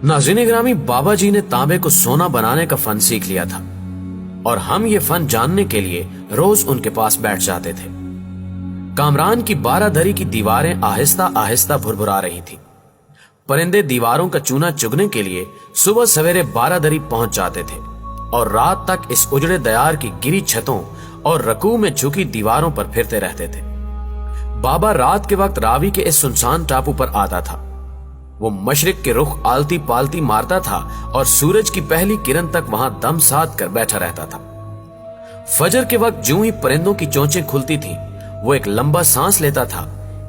नाज़रीन ग्रामी, बाबा जी ने तांबे को सोना बनाने का फन सीख लिया था और हम ये फन जानने के लिए रोज उनके पास बैठ जाते थे। कामरान की 12 दरी की दीवारें आहिस्ता आहिस्ता भुरभुरा रही थी। परिंदे दीवारों का चूना चुगने के लिए सुबह सवेरे 12 दरी पहुंच जाते थे और रात तक इस उजड़े दयार की गिरी छतों और रकू में झुकी दीवारों पर फिरते रहते थे। बाबा रात के वक्त रावी के इस सुनसान टापू पर आता था। वो मशरिक के रुख आलती पालती मारता था और सूरज की पहली किरण तक वहां दम साध कर बैठा रहता था। फजर के वक्त ज्यों ही परिंदों की चोंचें खुलती थीं, वो एक लंबा सांस लेता था,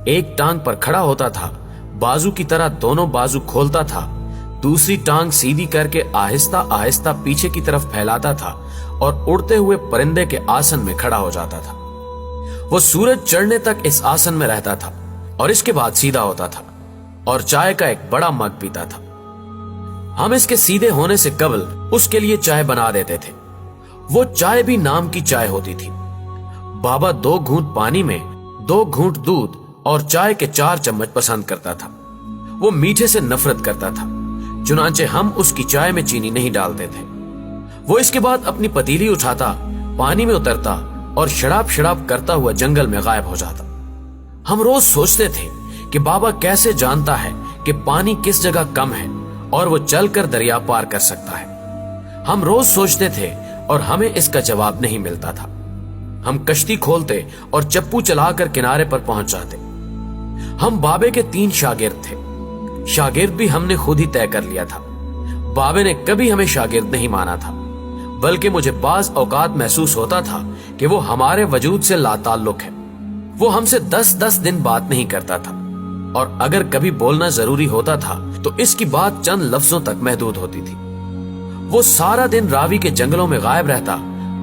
एक टांग पर खड़ा होता था, बाजू की तरह दोनों बाजू खोलता था, दूसरी टांग सीधी करके आहिस्ता आहिस्ता पीछे की तरफ फैलाता था और उड़ते हुए परिंदे के आसन में खड़ा हो जाता था। वो सूरज चढ़ने तक इस आसन में रहता था और इसके बाद सीधा होता था और चाय का एक बड़ा मग पीता था। हम इसके सीधे होने से कबल उसके लिए चाय बना देते थे। वो चाय भी नाम की चाय होती थी। बाबा 2 घूंट पानी में 2 घूंट दूध और चाय के 4 चम्मच पसंद करता था। वो मीठे से नफरत करता था, चुनांचे हम उसकी चाय में चीनी नहीं डालते थे। वो इसके बाद अपनी पतीली उठाता, पानी में उतरता और शराब शराब करता हुआ जंगल में गायब हो जाता। हम रोज सोचते थे कि बाबा कैसे जानता है कि पानी किस जगह कम है और वो चलकर दरिया पार कर सकता है। हम रोज सोचते थे और हमें इसका जवाब नहीं मिलता था। हम कश्ती खोलते और चप्पू चलाकर किनारे पर पहुंच जाते। हम बाबे के 3 शागिर्द थे। शागिर्द भी हमने खुद ही तय कर लिया था। बाबे ने कभी हमें शागिर्द नहीं माना था, बल्कि मुझे बाज औकात महसूस होता था कि वो हमारे वजूद से लाताल्लुक है। वो हमसे 10-10 दिन बात नहीं करता था और अगर कभी बोलना जरूरी होता था तो इसकी बात चंद लफ्जों तक महदूद होती थी। वो सारा दिन रावी के जंगलों में गायब रहता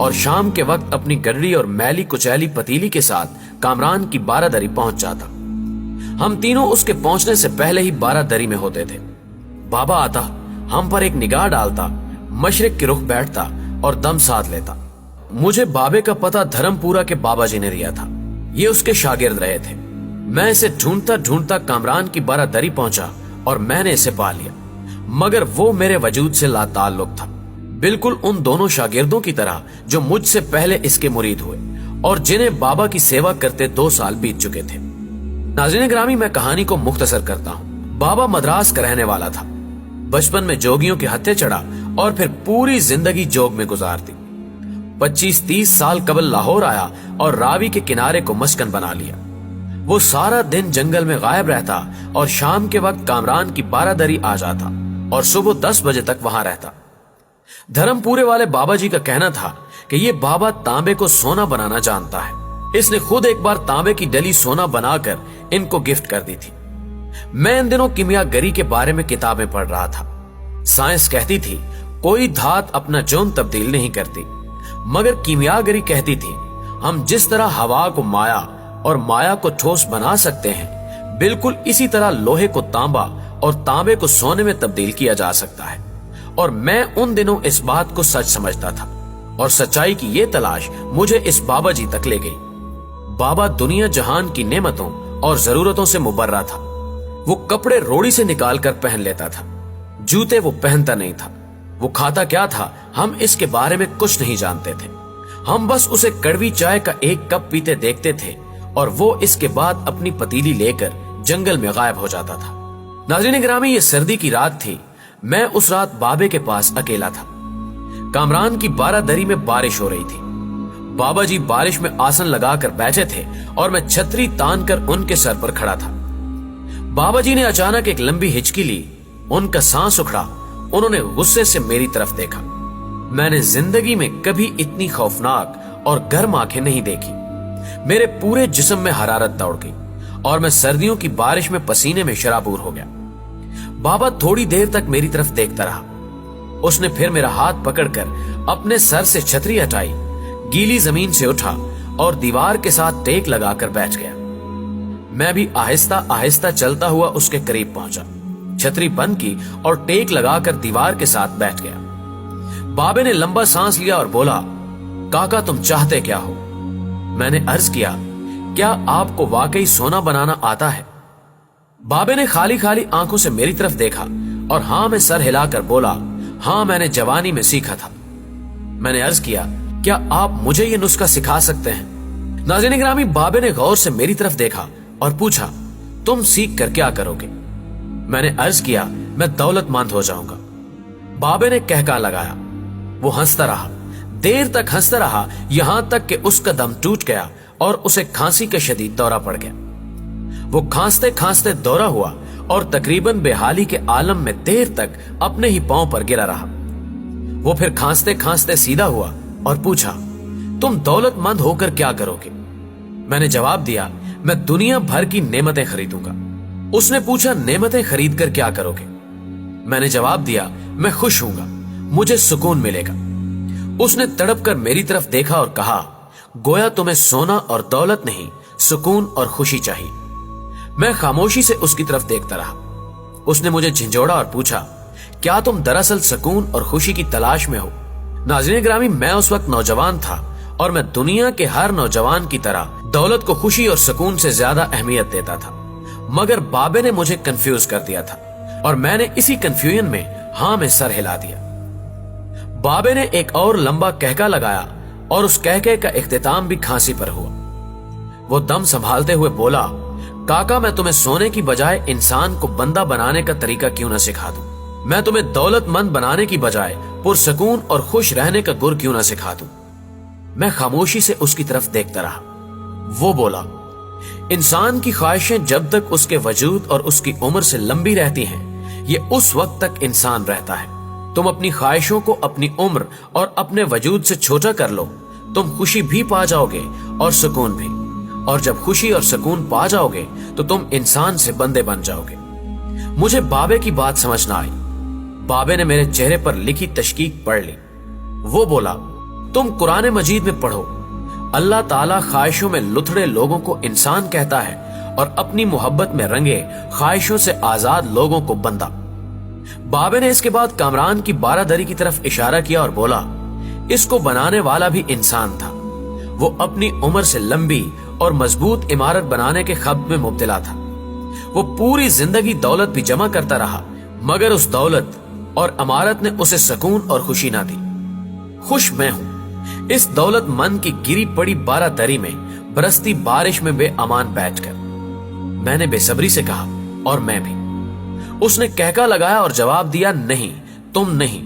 और शाम के वक्त अपनी गडरी और मैली कुचैली पतीली के साथ कामरान की 12 दरी पहुंच जाता। हम तीनों उसके पहुंचने से पहले ही 12 दरी में होते थे। बाबा आता, हम पर एक निगाह डालता, मशरिक की रुख बैठता और दम साध लेता। मुझे बाबे का पता धर्मपुरा के बाबा जी ने दिया था। ये उसके शागिर्द रहे थे। मैं इसे ढूंढता ढूंढता कामरान की 12 दरी पहुंचा और मैंने इसे पा लिया, मगर वो मेरे वजूद से लाताल्लुक था, बिल्कुल उन दोनों शागिर्दों की तरह जो मुझसे पहले इसके मुरीद हुए और जिन्हें बाबा की सेवा करते 2 साल बीत चुके थे। नाज़रीन ग्रामी, मैं कहानी को मुख्तसर करता हूँ। बाबा मद्रास का रहने वाला था। बचपन में जोगियों के हत्थे चढ़ा और फिर पूरी जिंदगी जोग में गुजार दी। 25-30 साल कबल लाहौर आया और रावी के किनारे को मस्कन बना लिया। वो सारा दिन जंगल में गायब रहता और शाम के वक्त कामरान की 12 दरी आ जाता और सुबह 10 बजे तक वहां रहता। धर्मपुरे वाले बाबा जी का कहना था कि ये बाबा तांबे को सोना बनाना जानता है। इसने खुद एक बार तांबे की डली सोना बनाकर इनको गिफ्ट कर दी थी। मैं इन दिनों कीमियागरी के बारे में किताबें पढ़ रहा था। साइंस कहती थी कोई धात अपना जोन तब्दील नहीं करती, मगर कीमियागरी कहती थी हम जिस तरह हवा को माया और माया को ठोस बना सकते हैं, बिल्कुल इसी तरह लोहे को तांबा और तांबे को सोने में तब्दील किया जा सकता है। और मैं उन दिनों इस बात को सच समझता था और सच्चाई की ये तलाश मुझे इस बाबा जी तक ले गई। बाबा दुनिया जहान की नेमतों और जरूरतों से मुबर्रा था। वो कपड़े रोड़ी से निकाल कर पहन लेता था, जूते वो पहनता नहीं था। वो खाता क्या था हम इसके बारे में कुछ नहीं जानते थे। हम बस उसे कड़वी चाय का एक कप पीते देखते थे और वो इसके बाद अपनी पतीली लेकर जंगल में गायब हो जाता था। नाज़रीन गिरामी, ये सर्दी की रात थी। मैं उस रात बाबे के पास अकेला था। कामरान की 12 दरी में बारिश हो रही थी। बाबा जी बारिश में आसन लगाकर बैठे थे और मैं छतरी तान कर उनके सर पर खड़ा था। बाबा जी ने अचानक एक लंबी हिचकी ली। उनका सांस उखड़ा। उन्होंने गुस्से से मेरी तरफ देखा। मैंने जिंदगी में कभी इतनी खौफनाक और गर्म आंखें नहीं देखी। मेरे पूरे जिस्म में हरारत दौड़ गई और मैं सर्दियों की बारिश में पसीने में शराबूर हो गया। बाबा थोड़ी देर तक मेरी तरफ देखता रहा। उसने फिर मेरा हाथ पकड़कर अपने सर से छतरी हटाई, गीली जमीन से उठा और दीवार के साथ टेक लगाकर बैठ गया। मैं भी आहिस्ता आहिस्ता चलता हुआ उसके करीब पहुंचा, छतरी बंद की और टेक लगाकर दीवार के साथ बैठ गया। बाबे ने लंबा सांस लिया और बोला, काका तुम चाहते क्या हो? मैंने अर्ज किया, क्या आपको वाकई सोना बनाना आता है? बाबे ने खाली खाली आंखों से मेरी तरफ देखा और हाँ में सर हिलाकर बोला, हाँ मैंने जवानी में सीखा था। मैंने अर्ज किया, क्या आप मुझे ये नुस्खा सिखा सकते हैं? नाज़रीन गिरामी, बाबे ने गौर से मेरी तरफ देखा और पूछा, तुम सीख कर क्या करोगे? मैंने अर्ज किया, मैं दौलतमंद हो जाऊंगा। बाबे ने कहका लगाया। वो हंसता रहा, देर तक हंसता रहा, यहां तक कि उसका दम टूट गया और उसे खांसी का शदीद दौरा पड़ गया। वो खांसते खांसते दौरा हुआ और तकरीबन बेहाली के आलम में देर तक अपने ही पांव पर गिरा रहा। वो फिर खांसते खांसते सीधा हुआ और पूछा, तुम दौलतमंद होकर क्या करोगे? मैंने जवाब दिया, मैं दुनिया भर की नेमतें खरीदूंगा। उसने पूछा, नेमतें खरीद कर क्या करोगे? मैंने जवाब दिया, मैं खुश हूंगा, मुझे सुकून मिलेगा। उसने तड़प कर मेरी तरफ देखा और कहा, गोया तुम्हें सोना और दौलत नहीं, सुकून और खुशी चाहिए। मैं खामोशी से उसकी तरफ देखता रहा। उसने मुझे झिंझोड़ा और पूछा, क्या तुम दरअसल सुकून और खुशी की तलाश में हो? नाज़रीन गिरामी, मैं उस वक्त नौजवान था और मैं दुनिया के हर नौजवान की तरह दौलत को खुशी और सुकून से ज्यादा अहमियत देता था। मगर बाबे ने मुझे कंफ्यूज कर दिया था और मैंने इसी कंफ्यूजन में हाँ में सर हिला दिया। बाबे ने एक और लंबा कहका लगाया और उस कहके का इख्तिताम भी खांसी पर हुआ। वो दम संभालते हुए बोला, काका, मैं तुम्हें सोने की बजाय इंसान को बंदा बनाने का तरीका क्यों ना सिखा दूं? मैं तुम्हें दौलतमंद बनाने की बजाय पुरसकून और खुश रहने का गुर क्यों ना सिखा दूं? मैं खामोशी से उसकी तरफ देखता रहा। वो बोला, इंसान की ख्वाहिशें जब तक उसके वजूद और उसकी उम्र से लंबी रहती हैं, ये उस वक्त तक इंसान रहता है। तुम अपनी ख्वाहिशों को अपनी उम्र और अपने वजूद से छोटा कर लो, तुम खुशी भी पा जाओगे और सुकून भी। और जब खुशी और सुकून पा जाओगे तो तुम इंसान से बंदे बन जाओगे। मुझे बाबे की बात समझ ना आई। बाबे ने मेरे चेहरे पर लिखी तशकीक पढ़ ली। वो बोला, तुम कुरान मजीद में पढ़ो, अल्लाह ताला ख्वाहिशों में लुथड़े लोगों को इंसान कहता है और अपनी मोहब्बत में रंगे ख्वाहिशों से आजाद लोगों को बंदा। बाबे ने इसके बाद कामरान की बारादरी की तरफ इशारा किया और बोला, इसको बनाने वाला भी इंसान था। वो अपनी उम्र से लंबी और मजबूत इमारत बनाने के ख्वाब में मुब्तला था। वो पूरी जिंदगी दौलत भी जमा करता रहा, मगर उस दौलत और इमारत ने उसे सुकून और खुशी ना दी। खुश मैं हूं इस दौलतमंद की गिरी पड़ी बारादरी में बरसती बारिश में बेअमान बैठकर। मैंने बेसब्री से कहा, और मैं भी। उसने कहका लगाया और जवाब दिया, नहीं, तुम नहीं।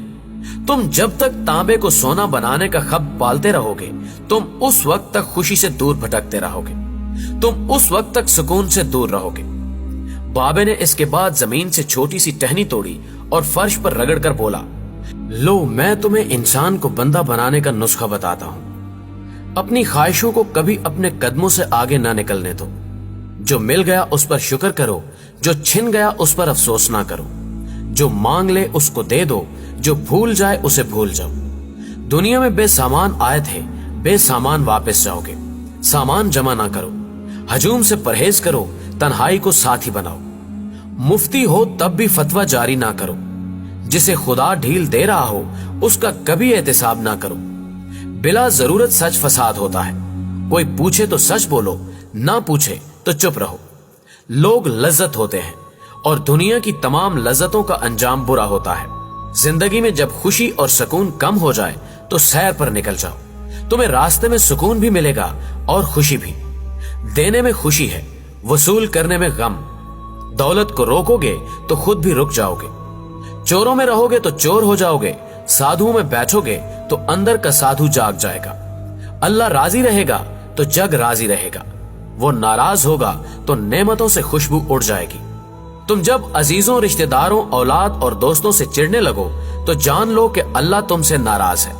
तुम जब तक तांबे को सोना बनाने का ख्वाब पालते रहोगे, तुम उस वक्त तक खुशी से दूर भटकते रहोगे, तुम उस वक्त तक सुकून से दूर रहोगे। बाबे ने इसके बाद जमीन से छोटी सी टहनी तोड़ी और फर्श पर रगड़कर बोला, लो, मैं तुम्हें इंसान को बंदा बनाने का नुस्खा बताता हूं। अपनी ख्वाहिशों को कभी अपने कदमों से आगे ना निकलने दो। जो मिल गया उस पर शुक्र करो, जो छिन गया उस पर अफसोस ना करो। जो मांग ले उसको दे दो, जो भूल जाए उसे भूल जाओ। दुनिया में बेसामान आए थे, बेसामान वापस जाओगे। सामान जमा ना करो, हजूम से परहेज करो, तन्हाई को साथी बनाओ। मुफ्ती हो तब भी फतवा जारी ना करो। जिसे खुदा ढील दे रहा हो उसका कभी एहतिसाब ना करो। बिला जरूरत सच फसाद होता है। कोई पूछे तो सच बोलो, ना पूछे तो चुप रहो। लोग लज्जत होते हैं और दुनिया की तमाम लज्जतों का अंजाम बुरा होता है। जिंदगी में जब खुशी और सुकून कम हो जाए तो सैर पर निकल जाओ। तुम्हें रास्ते में सुकून भी मिलेगा और खुशी भी। देने में खुशी है, वसूल करने में गम। दौलत को रोकोगे तो खुद भी रुक जाओगे। चोरों में रहोगे तो चोर हो जाओगे। साधुओं में बैठोगे तो अंदर का साधु जाग जाएगा। अल्लाह राजी रहेगा तो जग राजी रहेगा। वो नाराज होगा तो नेमतों से खुशबू उड़ जाएगी। तुम जब अजीजों, रिश्तेदारों, औलाद और दोस्तों से चिढ़ने लगो तो जान लो कि अल्लाह तुमसे नाराज है।